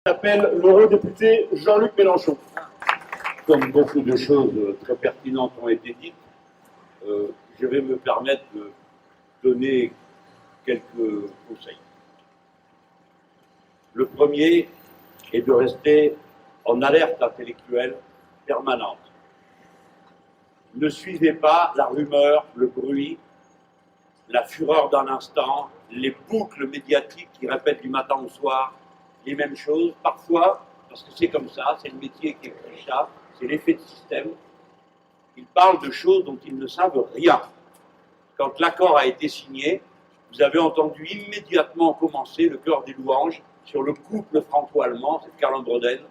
J'appelle l'eurodéputé Jean-Luc Mélenchon. Comme beaucoup de choses très pertinentes ont été dites, je vais me permettre de donner quelques conseils. Le premier est de rester en alerte intellectuelle permanente. Ne suivez pas la rumeur, le bruit, la fureur d'un instant, les boucles médiatiques qui répètent du matin au soir les mêmes choses, parfois, parce que c'est comme ça, c'est le métier qui est ça, c'est l'effet de système. Ils parlent de choses dont ils ne savent rien. Quand l'accord a été signé, vous avez entendu immédiatement commencer le chœur des louanges sur le couple franco-allemand, c'est Karl Androden,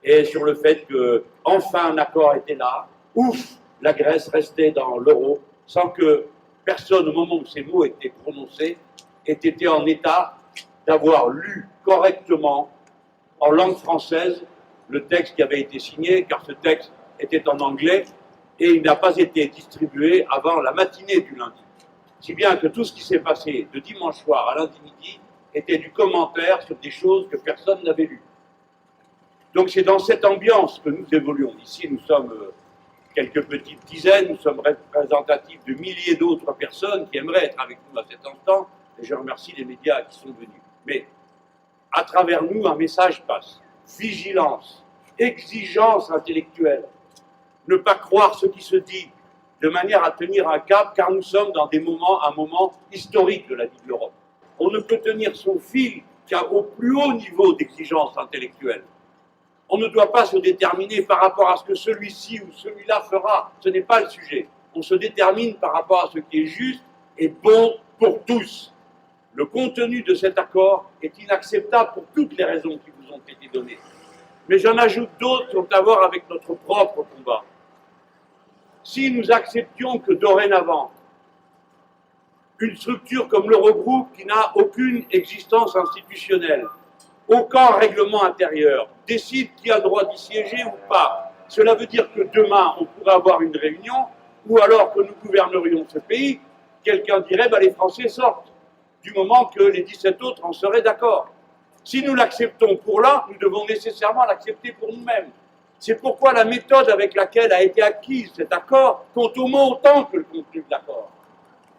et sur le fait que enfin un accord était là, ouf, la Grèce restait dans l'euro, sans que personne, au moment où ces mots étaient prononcés, ait été en état d'avoir lu correctement, en langue française, le texte qui avait été signé, car ce texte était en anglais, et il n'a pas été distribué avant la matinée du lundi. Si bien que tout ce qui s'est passé de dimanche soir à lundi midi était du commentaire sur des choses que personne n'avait lues. Donc c'est dans cette ambiance que nous évoluons. Ici, nous sommes quelques petites dizaines, nous sommes représentatifs de milliers d'autres personnes qui aimeraient être avec nous à cet instant, et je remercie les médias qui sont venus. Mais à travers nous, un message passe. Vigilance, exigence intellectuelle, ne pas croire ce qui se dit, de manière à tenir un cap, car nous sommes dans un moment historique de la vie de l'Europe. On ne peut tenir son fil qu'au plus haut niveau d'exigence intellectuelle. On ne doit pas se déterminer par rapport à ce que celui-ci ou celui-là fera. Ce n'est pas le sujet. On se détermine par rapport à ce qui est juste et bon pour tous. Le contenu de cet accord est inacceptable pour toutes les raisons qui vous ont été données. Mais j'en ajoute d'autres qui ont à voir avec notre propre combat. Si nous acceptions que dorénavant, une structure comme l'Eurogroupe, qui n'a aucune existence institutionnelle, aucun règlement intérieur, décide qui a le droit d'y siéger ou pas, cela veut dire que demain, on pourrait avoir une réunion, ou alors que nous gouvernerions ce pays, quelqu'un dirait les Français sortent, du moment que les 17 autres en seraient d'accord. Si nous l'acceptons pour l'un, nous devons nécessairement l'accepter pour nous-mêmes. C'est pourquoi la méthode avec laquelle a été acquis cet accord compte au moins autant que le contenu de l'accord.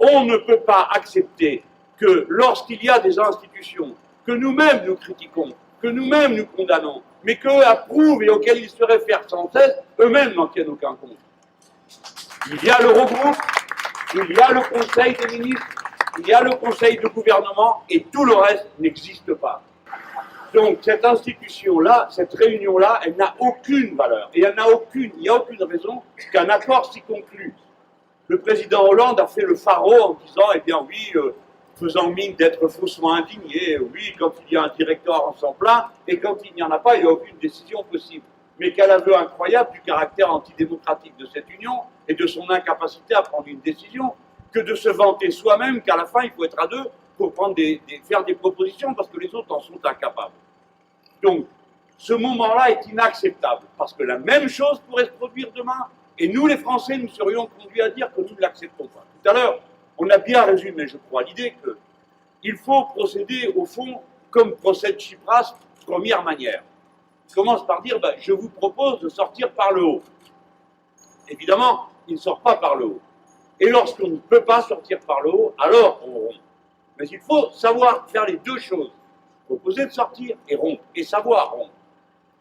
On ne peut pas accepter que lorsqu'il y a des institutions que nous-mêmes nous critiquons, que nous-mêmes nous condamnons, mais qu'eux approuvent et auxquels ils se réfèrent sans cesse, eux-mêmes n'en tiennent aucun compte. Il y a l'Eurogroupe, il y a le Conseil des ministres, il y a le Conseil de gouvernement, et tout le reste n'existe pas. Donc cette institution-là, cette réunion-là, elle n'a aucune valeur. Et il n'y a aucune raison qu'un accord s'y conclue. Le président Hollande a fait le pharo en disant, eh bien oui, faisant mine d'être faussement indigné, oui, quand il y a un directoire en sang plein, et quand il n'y en a pas, il n'y a aucune décision possible. Mais quel aveu incroyable du caractère antidémocratique de cette union et de son incapacité à prendre une décision, que de se vanter soi-même qu'à la fin, il faut être à deux pour faire des propositions parce que les autres en sont incapables. Donc, ce moment-là est inacceptable parce que la même chose pourrait se produire demain et nous, les Français, nous serions conduits à dire que nous ne l'acceptons pas. Tout à l'heure, on a bien résumé, je crois, l'idée qu'il faut procéder, au fond, comme procède Tsipras, première manière. Il commence par dire, je vous propose de sortir par le haut. Évidemment, il ne sort pas par le haut. Et lorsqu'on ne peut pas sortir par le haut, alors on rompt. Mais il faut savoir faire les deux choses. Proposer de sortir et rompre, et savoir rompre.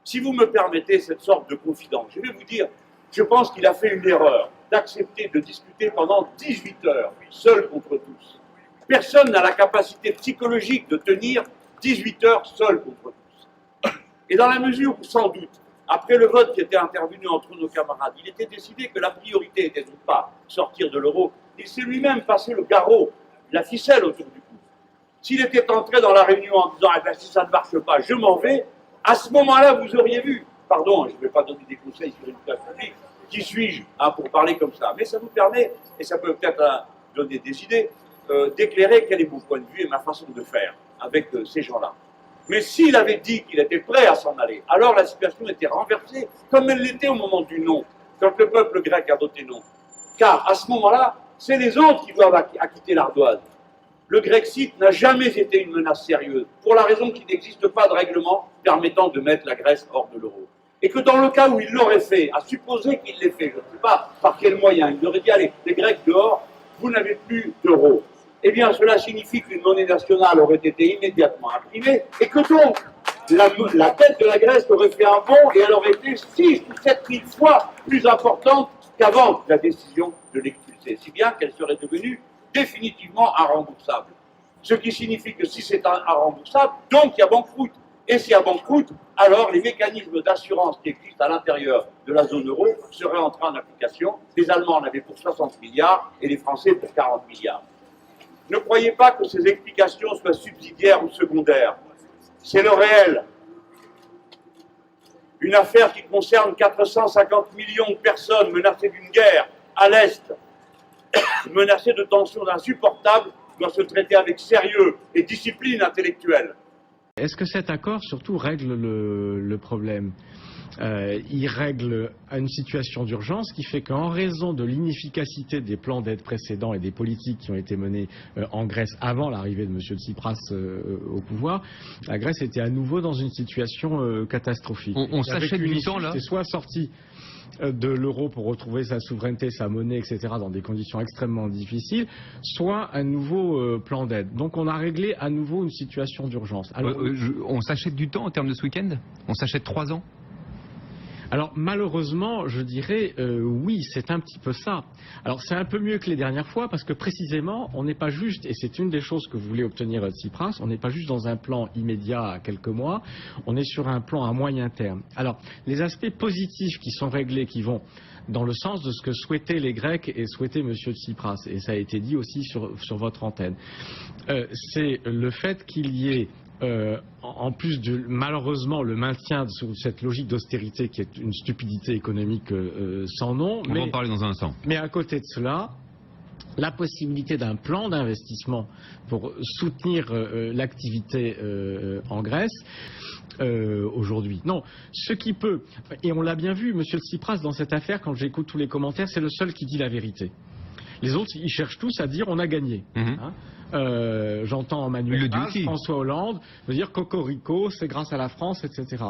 Si vous me permettez cette sorte de confidence, je vais vous dire, je pense qu'il a fait une erreur d'accepter de discuter pendant 18 heures, seul contre tous. Personne n'a la capacité psychologique de tenir 18 heures seul contre tous. Et dans la mesure où, sans doute, après le vote qui était intervenu entre nos camarades, il était décidé que la priorité était de ne pas sortir de l'euro, il s'est lui-même passé le garrot, la ficelle autour du cou. S'il était entré dans la réunion en disant « si ça ne marche pas, je m'en vais », à ce moment-là, vous auriez vu, pardon, je ne vais pas donner des conseils sur une place publique, qui suis-je pour parler comme ça, mais ça vous permet, et ça peut peut-être donner des idées, d'éclairer quel est mon point de vue et ma façon de faire avec ces gens-là. Mais s'il avait dit qu'il était prêt à s'en aller, alors la situation était renversée, comme elle l'était au moment du non, quand le peuple grec a voté non. Car à ce moment-là, c'est les autres qui doivent acquitter l'ardoise. Le Grexit n'a jamais été une menace sérieuse, pour la raison qu'il n'existe pas de règlement permettant de mettre la Grèce hors de l'euro. Et que dans le cas où il l'aurait fait, à supposer qu'il l'ait fait, je ne sais pas par quel moyen, il aurait dit, allez, les Grecs dehors, vous n'avez plus d'euros. Eh bien, cela signifie qu'une monnaie nationale aurait été immédiatement imprimée et que donc, la dette de la Grèce aurait fait un bond et elle aurait été 6 ou 7 000 fois plus importante qu'avant la décision de l'expulser, si bien qu'elle serait devenue définitivement irremboursable. Ce qui signifie que si c'est irremboursable, donc il y a banqueroute. Et s'il y a banqueroute, alors les mécanismes d'assurance qui existent à l'intérieur de la zone euro seraient entrés en application. Les Allemands en avaient pour 60 milliards et les Français pour 40 milliards. Ne croyez pas que ces explications soient subsidiaires ou secondaires. C'est le réel. Une affaire qui concerne 450 millions de personnes menacées d'une guerre à l'Est, menacées de tensions insupportables, doit se traiter avec sérieux et discipline intellectuelle. Est-ce que cet accord surtout règle le problème ? Il règle une situation d'urgence qui fait qu'en raison de l'inefficacité des plans d'aide précédents et des politiques qui ont été menées en Grèce avant l'arrivée de M. Tsipras au pouvoir, la Grèce était à nouveau dans une situation catastrophique. On s'achète du temps là ? C'est soit sorti de l'euro pour retrouver sa souveraineté, sa monnaie, etc., dans des conditions extrêmement difficiles, soit un nouveau plan d'aide. Donc on a réglé à nouveau une situation d'urgence. Alors, on s'achète du temps en termes de ce week-end ? On s'achète 3 ans ? Alors malheureusement, je dirais oui, c'est un petit peu ça. Alors c'est un peu mieux que les dernières fois parce que précisément, on n'est pas juste, et c'est une des choses que voulait obtenir Tsipras, on n'est pas juste dans un plan immédiat à quelques mois, on est sur un plan à moyen terme. Alors les aspects positifs qui sont réglés, qui vont dans le sens de ce que souhaitaient les Grecs et souhaitait M. Tsipras, et ça a été dit aussi sur votre antenne, c'est le fait qu'il y ait en plus de malheureusement le maintien de cette logique d'austérité qui est une stupidité économique sans nom. On va en parler dans un instant. Mais à côté de cela, la possibilité d'un plan d'investissement pour soutenir l'activité en Grèce aujourd'hui. Non, ce qui peut, et on l'a bien vu, M. Tsipras dans cette affaire, quand j'écoute tous les commentaires, c'est le seul qui dit la vérité. Les autres, ils cherchent tous à dire on a gagné. Hein. J'entends Emmanuel Valls, François Hollande me dire Cocorico, c'est grâce à la France, etc.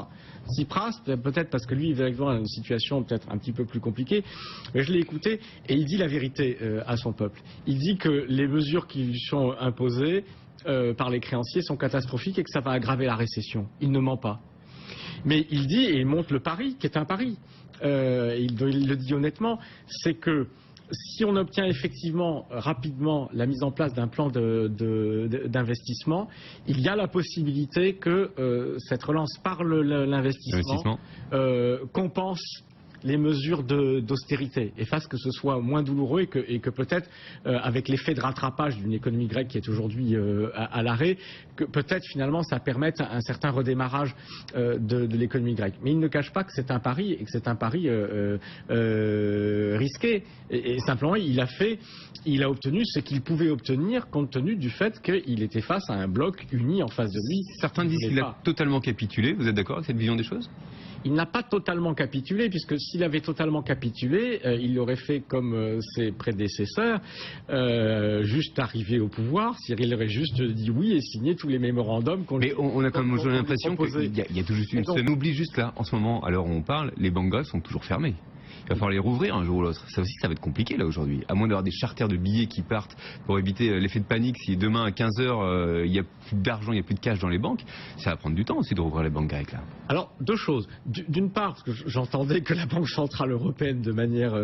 Tsipras, peut-être parce que lui, il est dans une situation peut-être un petit peu plus compliquée, mais je l'ai écouté et il dit la vérité à son peuple. Il dit que les mesures qui lui sont imposées par les créanciers sont catastrophiques et que ça va aggraver la récession. Il ne ment pas. Mais il dit, et il montre le pari, qui est un pari, il le dit honnêtement, c'est que si on obtient effectivement rapidement la mise en place d'un plan d'investissement, il y a la possibilité que cette relance par l'investissement compense les mesures d'austérité et fasse que ce soit moins douloureux et que peut-être avec l'effet de rattrapage d'une économie grecque qui est aujourd'hui à l'arrêt, que peut-être finalement ça permette un certain redémarrage de l'économie grecque. Mais il ne cache pas que c'est un pari et que c'est un pari risqué. Et simplement il a obtenu ce qu'il pouvait obtenir compte tenu du fait qu'il était face à un bloc uni en face de lui. Certains disent qu'il a totalement capitulé. Vous êtes d'accord avec cette vision des choses ? Il n'a pas totalement capitulé, puisque s'il avait totalement capitulé, il aurait fait comme ses prédécesseurs, juste arrivé au pouvoir, c'est-à-dire il aurait juste dit oui et signé tous les mémorandums qu'on lui Mais on a quand même l'impression qu'il y a toujours une... Ça m'oublie juste là, en ce moment, à l'heure où on parle, les banques grecques sont toujours fermées. Il va falloir les rouvrir un jour ou l'autre. Ça aussi, ça va être compliqué là aujourd'hui. À moins d'avoir des charters de billets qui partent pour éviter l'effet de panique. Si demain à 15h, il n'y a plus d'argent, il n'y a plus de cash dans les banques, ça va prendre du temps aussi de rouvrir les banques grecques là. Alors, deux choses. D'une part, parce que j'entendais que la Banque Centrale Européenne, de manière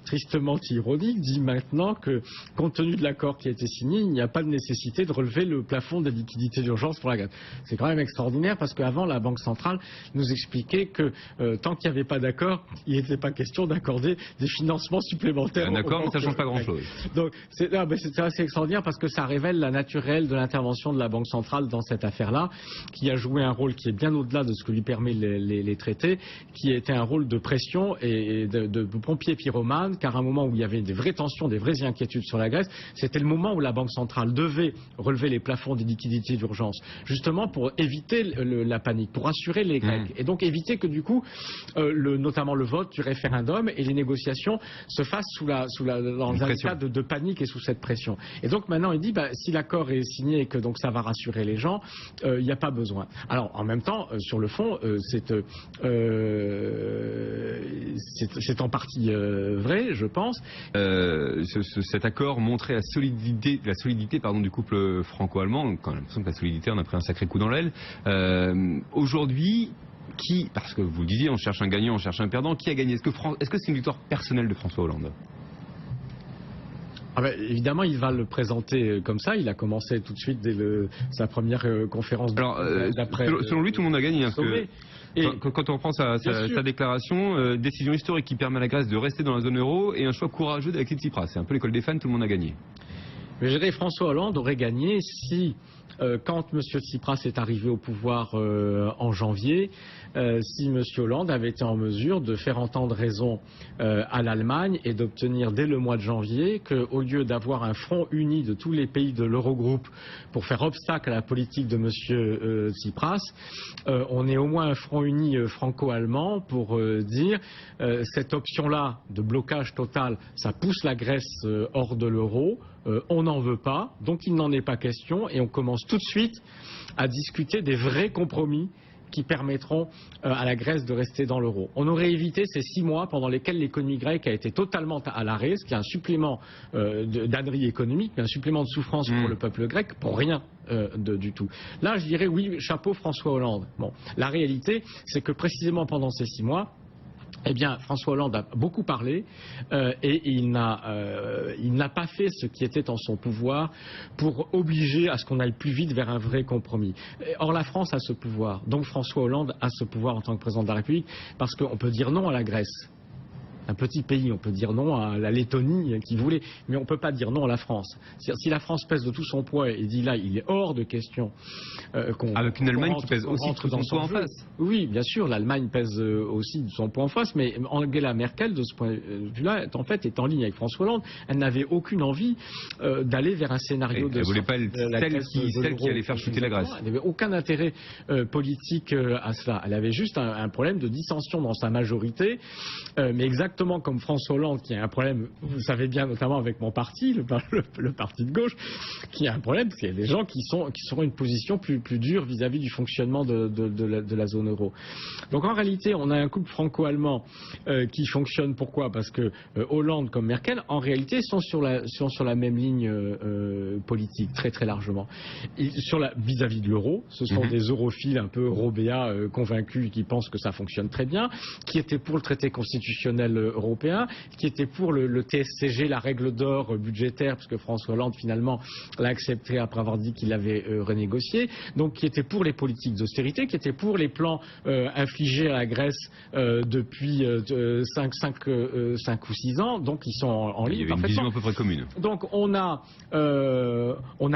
tristement ironique, dit maintenant que, compte tenu de l'accord qui a été signé, il n'y a pas de nécessité de relever le plafond de liquidité d'urgence pour la Grèce. C'est quand même extraordinaire parce qu'avant, la Banque Centrale nous expliquait que tant qu'il n'y avait pas d'accord, il n'était pas question d'accorder des financements supplémentaires. Un accord, mais ça ne change pas grand-chose. Donc, c'est assez extraordinaire parce que ça révèle la naturelle de l'intervention de la Banque centrale dans cette affaire-là, qui a joué un rôle qui est bien au-delà de ce que lui permet les traités, qui était un rôle de pression et de pompier pyromane, car à un moment où il y avait des vraies tensions, des vraies inquiétudes sur la Grèce, c'était le moment où la Banque centrale devait relever les plafonds des liquidités d'urgence, justement pour éviter la panique, pour assurer les Grecs, et donc éviter que du coup, notamment le vote du référendum référendum et les négociations se fassent dans un état de panique et sous cette pression. Et donc maintenant il dit si l'accord est signé et que donc ça va rassurer les gens, il n'y a pas besoin. Alors en même temps, sur le fond, c'est en partie vrai, je pense. Cet accord montrait la solidité du couple franco-allemand. Quand même l'impression que la solidité en a pris un sacré coup dans l'aile. Aujourd'hui, parce que vous le disiez, on cherche un gagnant, on cherche un perdant, qui a gagné? Est-ce que c'est une victoire personnelle de François Hollande? Évidemment, il va le présenter comme ça. Il a commencé tout de suite dès sa première conférence d'après. Selon lui, tout le monde a gagné. Quand on reprend sa déclaration, décision historique qui permet à la Grèce de rester dans la zone euro et un choix courageux d'Alexis Tsipras. C'est un peu l'école des fans, tout le monde a gagné. Mais je dirais François Hollande aurait gagné si, quand M. Tsipras est arrivé au pouvoir en janvier, si M. Hollande avait été en mesure de faire entendre raison à l'Allemagne et d'obtenir dès le mois de janvier qu'au lieu d'avoir un front uni de tous les pays de l'Eurogroupe pour faire obstacle à la politique de M. Tsipras, on ait au moins un front uni franco-allemand pour dire cette option-là de blocage total, ça pousse la Grèce hors de l'euro. On n'en veut pas, donc il n'en est pas question et on commence tout de suite à discuter des vrais compromis qui permettront à la Grèce de rester dans l'euro. On aurait évité ces 6 mois pendant lesquels l'économie grecque a été totalement à l'arrêt, ce qui est un supplément d'ânerie économique, mais un supplément de souffrance pour le peuple grec, pour rien du tout. Là, je dirais oui, chapeau François Hollande. Bon, la réalité, c'est que précisément pendant ces 6 mois, eh bien, François Hollande a beaucoup parlé et il n'a pas fait ce qui était en son pouvoir pour obliger à ce qu'on aille plus vite vers un vrai compromis. Or, la France a ce pouvoir. Donc, François Hollande a ce pouvoir en tant que président de la République parce qu'on peut dire non à la Grèce. Un petit pays, on peut dire non à la Lettonie qui voulait, mais on ne peut pas dire non à la France. Si la France pèse de tout son poids et dit là, il est hors de question avec une Allemagne qui pèse aussi tout son poids en face. Oui, bien sûr, l'Allemagne pèse aussi de son poids en face, mais Angela Merkel, de ce point de vue-là, en fait, est en ligne avec François Hollande. Elle n'avait aucune envie d'aller vers un scénario elle ne voulait pas celle qui allait faire chuter la Grèce. Elle n'avait aucun intérêt politique à cela. Elle avait juste un problème de dissension dans sa majorité, mais exactement comme François Hollande, qui a un problème, vous savez bien, notamment avec mon parti, le parti de gauche, qui a un problème, c'est qu'il y a des gens qui seront une position plus dure vis-à-vis du fonctionnement de la zone euro. Donc en réalité, on a un couple franco-allemand qui fonctionne. Pourquoi? Parce que Hollande comme Merkel, en réalité, sont sur la même ligne politique, très très largement. Vis-à-vis de l'euro, ce sont des europhiles un peu robéas convaincus qui pensent que ça fonctionne très bien, qui étaient pour le traité constitutionnel européen, qui étaient pour le TSCG, la règle d'or budgétaire, parce que François Hollande finalement l'a accepté après avoir dit qu'il l'avait renégocié, donc qui étaient pour les politiques d'austérité, qui étaient pour les plans infligés à la Grèce depuis 5 ou 6 ans, donc ils sont en ligne. Il y avait une vision à peu près commune. Donc on a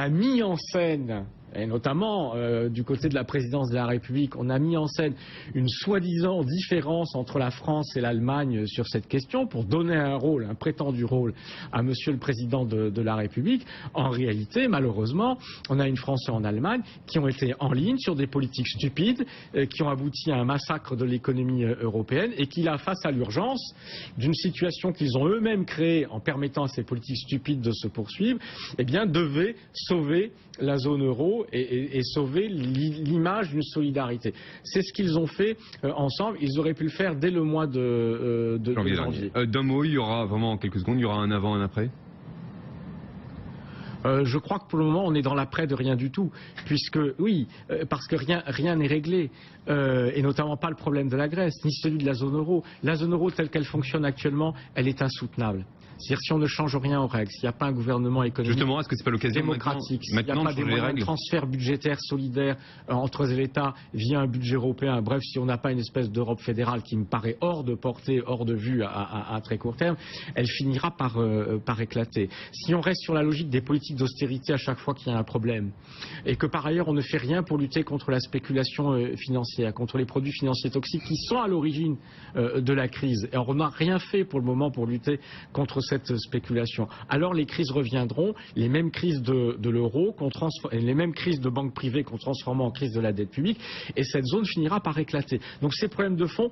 mis en scène, et notamment du côté de la présidence de la République, on a mis en scène une soi-disant différence entre la France et l'Allemagne sur cette question pour donner un prétendu rôle à monsieur le président de la République. En réalité, malheureusement, on a une France et une Allemagne qui ont été en ligne sur des politiques stupides, qui ont abouti à un massacre de l'économie européenne et qui, là, face à l'urgence d'une situation qu'ils ont eux-mêmes créée en permettant à ces politiques stupides de se poursuivre, eh bien, devaient sauver la zone euro et sauver l'image d'une solidarité. C'est ce qu'ils ont fait ensemble. Ils auraient pu le faire dès le mois de janvier. D'un mot, il y aura vraiment en quelques secondes, il y aura un avant, un après. Je crois que pour le moment on est dans l'après de rien du tout, puisque parce que rien n'est réglé, et notamment pas le problème de la Grèce, ni celui de la zone euro. La zone euro telle qu'elle fonctionne actuellement, elle est insoutenable. C'est-à-dire si on ne change rien aux règles, s'il n'y a pas un gouvernement économique justement, est-ce que c'est pas l'occasion démocratique, s'il n'y a pas des moyens de transfert budgétaire solidaire entre les États via un budget européen, bref, si on n'a pas une espèce d'Europe fédérale qui me paraît hors de portée, hors de vue à très court terme, elle finira par éclater. Si on reste sur la logique des politiques d'austérité à chaque fois qu'il y a un problème, et que par ailleurs on ne fait rien pour lutter contre la spéculation financière, contre les produits financiers toxiques qui sont à l'origine de la crise, et on n'a rien fait pour le moment pour lutter contre cette spéculation. Alors les crises reviendront, les mêmes crises de l'euro, les mêmes crises de banques privées qu'on transforme en crise de la dette publique, et cette zone finira par éclater. Donc ces problèmes de fond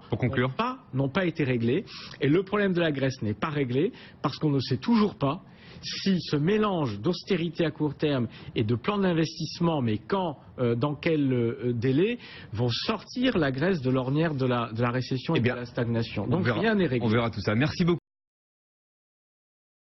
n'ont pas été réglés, et le problème de la Grèce n'est pas réglé parce qu'on ne sait toujours pas si ce mélange d'austérité à court terme et de plan d'investissement, mais quand, dans quel délai, vont sortir la Grèce de l'ornière de la récession et de la stagnation. Donc rien n'est réglé. On verra tout ça. Merci beaucoup.